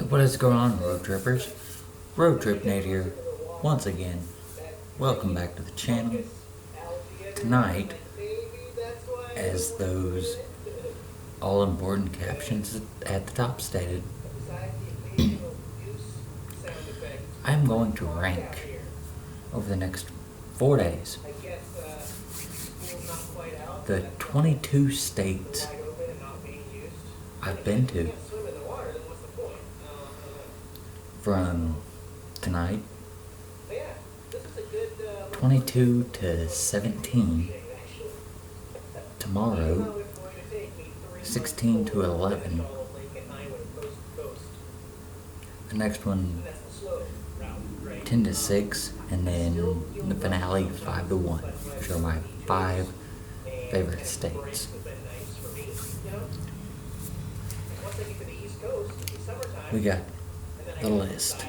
What is going on, road trippers? Road Trip Nate here, once again. Welcome back to the channel. Tonight, as those all-important captions at the top stated, I'm going to rank over the next 4 days the 22 states I've been to from tonight 22 to 17, tomorrow 16 to 11, the next one 10 to 6, and then the finale 5 to 1, which are my 5 favorite states. We got the list.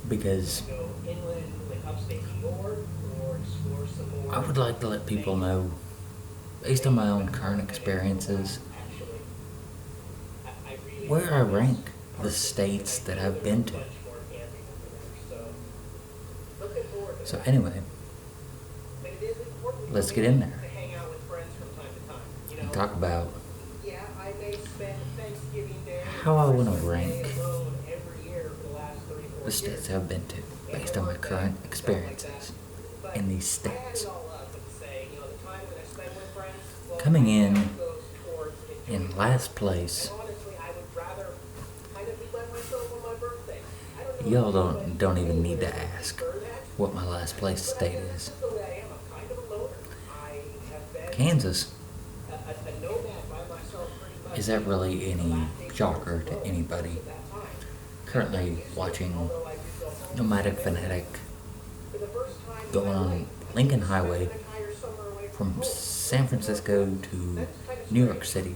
Because I would like to let people know, based on my own current experiences, where I rank the states that I've been to. So anyway, let's get in there and talk about how I want to rank the states I've been to based on my current experiences in these states. Coming in last place, y'all don't even need to ask what my last place state is. Kansas. Is that really any shocker to anybody currently watching Nomadic Fanatic going on Lincoln Highway from San Francisco to New York City?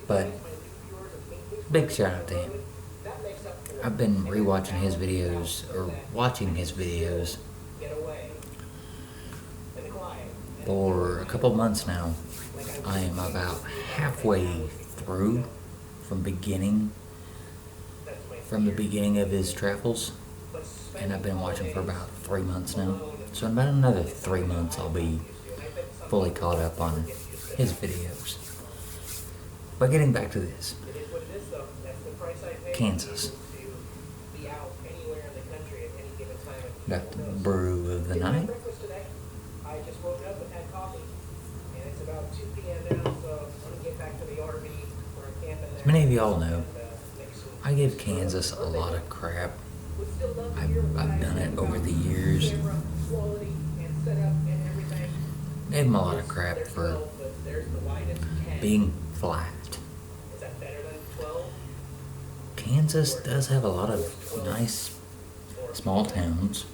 But big shout out to him. I've been rewatching his videos, or watching his videos, for a couple months now. I am about halfway through from the beginning of his travels, and I've been watching for about 3 months now. So in about another 3 months I'll be fully caught up on his videos. But getting back to this, Kansas. Got the brew of the night. As many of y'all know, I give Kansas a lot of crap. I've done it over the years. Gave them a lot of crap for being flat. Kansas does have a lot of nice small towns.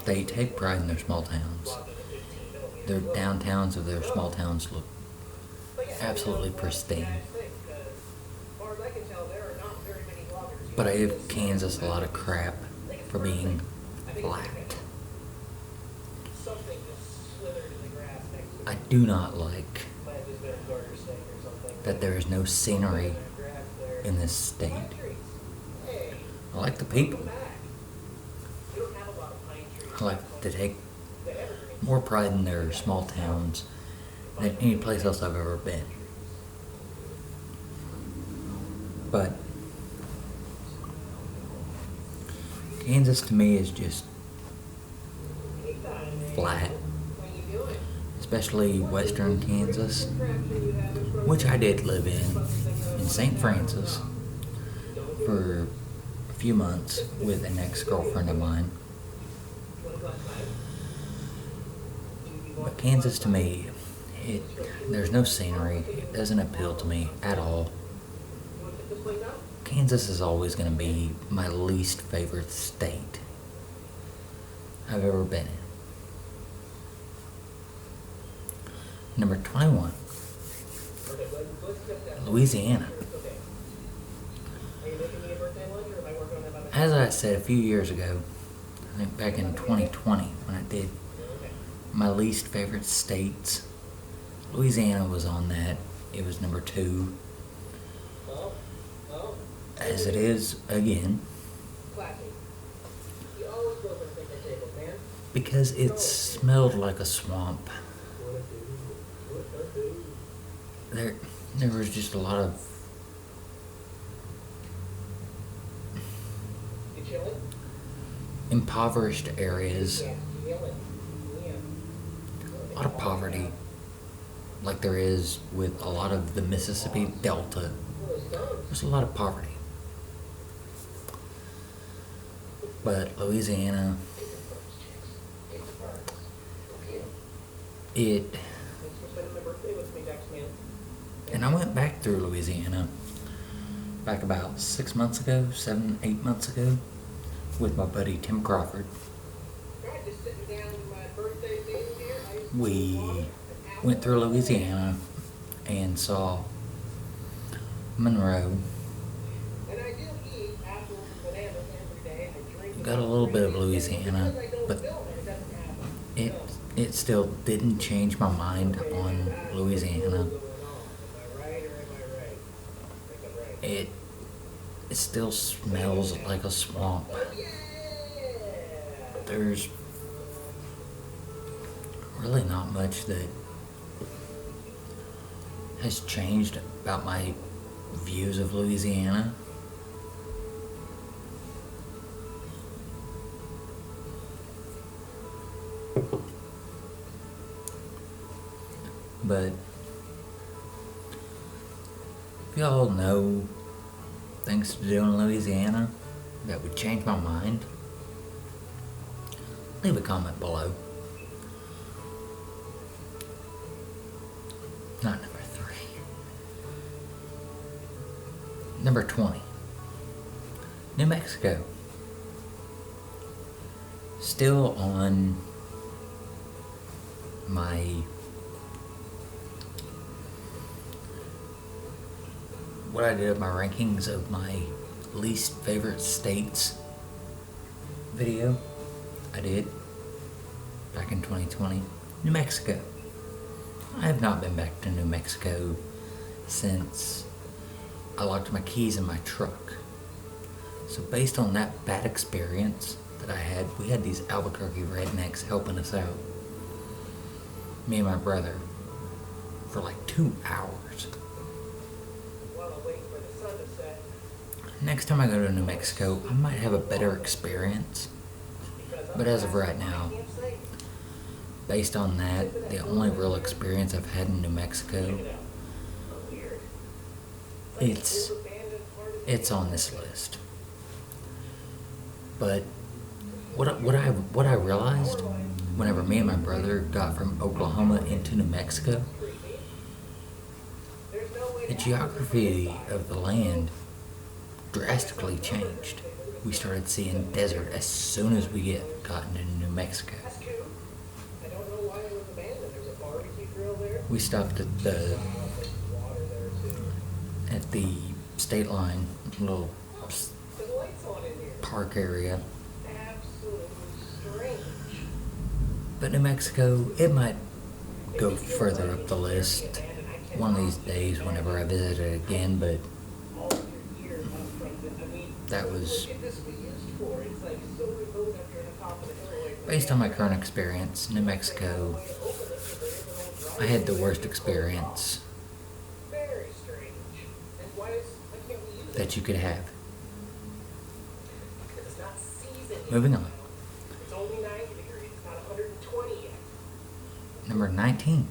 They take pride in their small towns. Their downtowns of their small towns look absolutely pristine. But I give Kansas a lot of crap for being flat. I do not like that there is no scenery in this state. I like the people. I like to take more pride in their small towns than any place else I've ever been. But Kansas to me is just flat, especially western Kansas, which I did live in St. Francis for a few months with an ex-girlfriend of mine. But Kansas to me, there's no scenery. It doesn't appeal to me at all. Kansas is always going to be my least favorite state I've ever been in. Number 21, Louisiana. As I said a few years ago, I think back in 2020 when I did my least favorite states Louisiana was on that. It was number 2, as it is again, because it smelled like a swamp. There was just a lot of impoverished areas, a lot of poverty, like there is with a lot of the Mississippi Delta. There's a lot of poverty. But Louisiana, and I went back through Louisiana back about 6 months ago, 7, 8 months ago, with my buddy Tim Crawford. We went through Louisiana and saw Monroe. Got a little bit of Louisiana, but it still didn't change my mind on Louisiana. It still smells like a swamp. There's really not much that has changed about my views of Louisiana. But if y'all know things to do in Louisiana that would change my mind, leave a comment below. Not number 3. Number 20. New Mexico. Still on my what I did of my rankings of my least favorite states video I did back in 2020. New Mexico. I have not been back to New Mexico since I locked my keys in my truck. So based on that bad experience that I had, we had these Albuquerque rednecks helping us out, me and my brother, for like 2 hours. Next time I go to New Mexico, I might have a better experience. But as of right now, based on that, the only real experience I've had in New Mexico, it's on this list. But what I realized whenever me and my brother got from Oklahoma into New Mexico, the geography of the land drastically changed. We started seeing desert as soon as we got into New Mexico. We stopped at the state line, little park area. But New Mexico, it might go further up the list one of these days whenever I visit it again, but that was based on my current experience. New Mexico, I had the worst experience that you could have. Moving on. Number 19.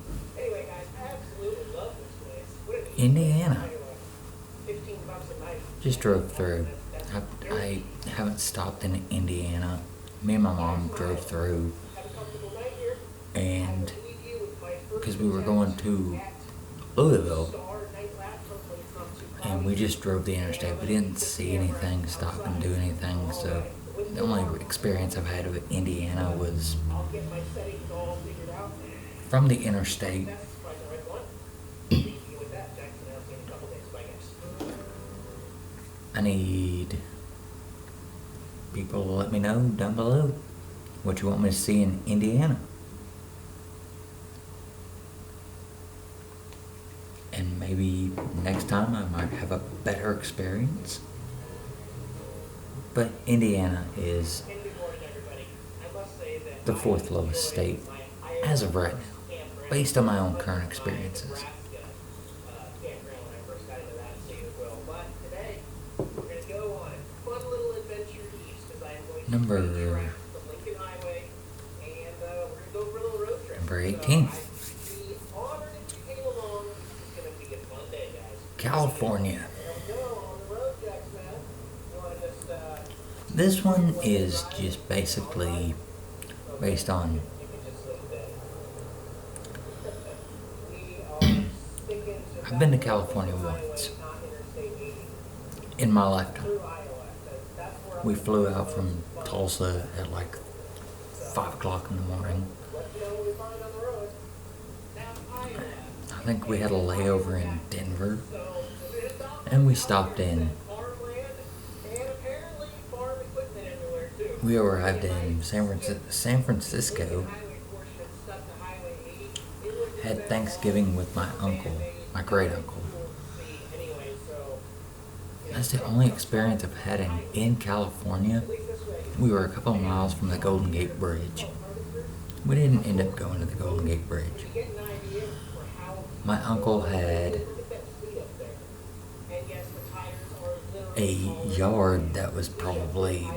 Indiana. Just drove through. I haven't stopped in Indiana. Me and my mom drove through, and because we were going to Louisville, and we just drove the interstate. We didn't see anything, stop and do anything, so the only experience I've had of Indiana was from the interstate. I need people to let me know down below what you want me to see in Indiana. Maybe next time I might have a better experience. But Indiana is the fourth lowest state as of right now, based on my own current experiences. Number 18. California. This one is just basically based on I've been to California once in my lifetime. We flew out from Tulsa at like 5 o'clock in the morning. I think we had a layover in Denver, and we stopped in. We arrived in San Francisco, had Thanksgiving with my uncle, my great uncle. That's the only experience I've had in California. We were a couple of miles from the Golden Gate Bridge. We didn't end up going to the Golden Gate Bridge. My uncle had a yard that was probably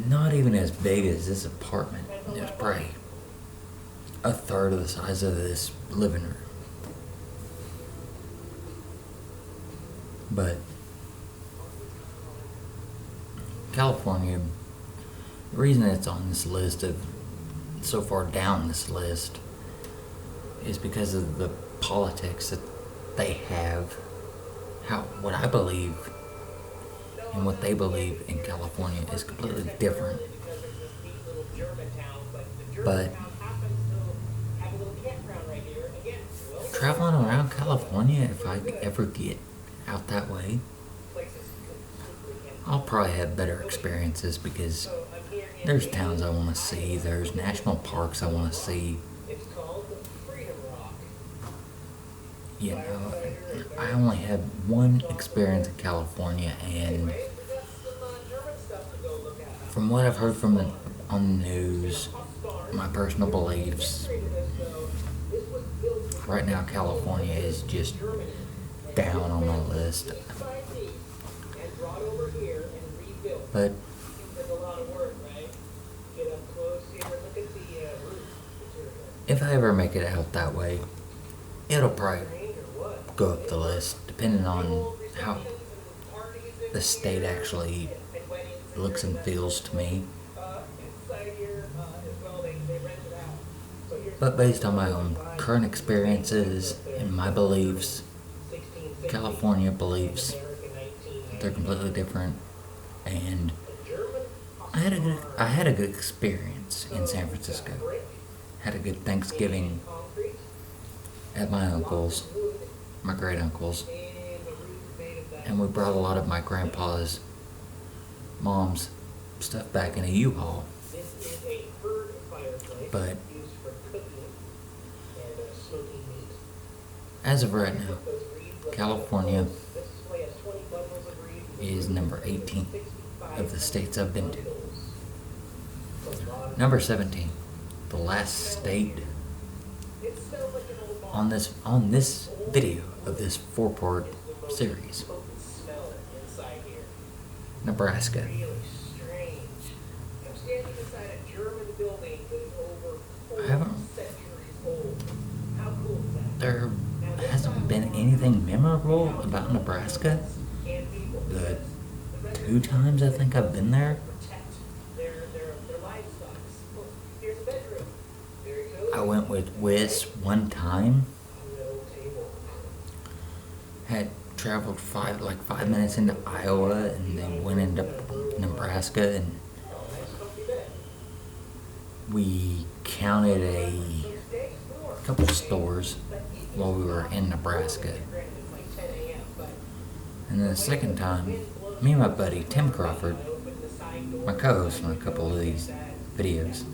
not even as big as this apartment. It was probably a third of the size of this living room. But California, the reason it's on this list of so far down this list is because of the politics that they have, what I believe and what they believe in California is completely different. But traveling around California, if I ever get out that way, I'll probably have better experiences because there's towns I want to see, there's national parks I want to see. You know, I only had one experience in California, and from what I've heard on the news, my personal beliefs, right now California is just down on my list. But if I ever make it out that way, it'll probably go up the list, depending on how the state actually looks and feels to me. But based on my own current experiences and my beliefs, California beliefs, they're completely different. And I had a good experience in San Francisco. Had a good Thanksgiving at my uncle's, my great uncle's, and we brought a lot of my grandpa's mom's stuff back in a U-Haul. But as of right now, California is number 18 of the states I've been to. Number 17, the last state on this video of this 4-part series. Nebraska. There hasn't been anything memorable about Nebraska. The 2 times I think I've been there, I went with Wes one time. Had traveled 5 minutes into Iowa and then went into Nebraska, and we counted a couple stores while we were in Nebraska. And then the second time, me and my buddy Tim Crawford, my co-host on a couple of these videos,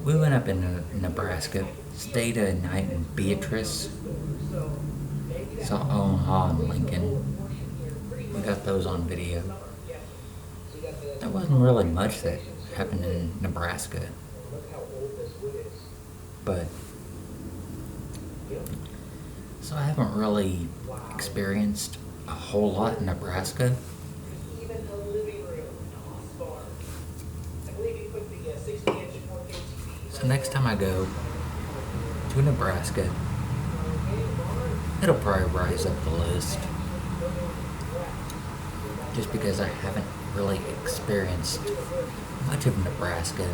We went up in Nebraska, stayed a night in Beatrice, saw Omaha and Lincoln. We got those on video. There wasn't really much that happened in Nebraska, but so I haven't really experienced a whole lot in Nebraska. So next time I go to Nebraska, it'll probably rise up the list. Just because I haven't really experienced much of Nebraska.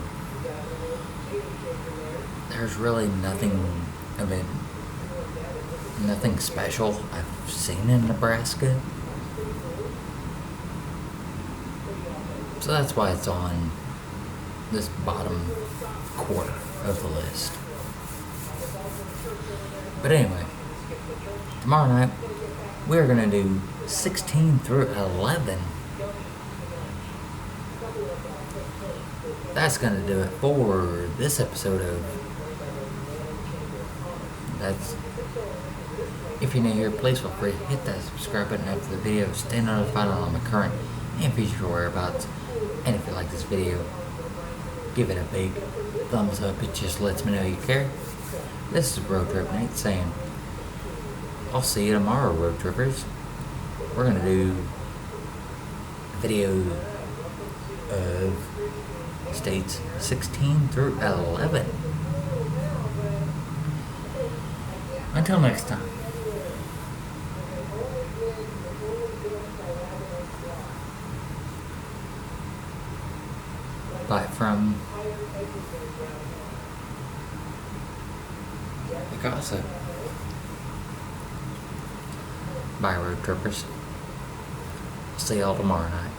There's really nothing of it, nothing special I've seen in Nebraska. So that's why it's on this bottom quarter of the list. But anyway, tomorrow night we're going to do 16 through 11. That's going to do it for this episode of That's. If you're new here, please feel free to hit that subscribe button after the video, stay notified on my current and future whereabouts. And if you like this video, give it a big thumbs up. It just lets me know you care. This is Road Trip Nate saying, I'll see you tomorrow, road trippers. We're going to do a video of states 16 through 11. Until next time. Bye from the gossip. Bye, road trippers. See y'all tomorrow night.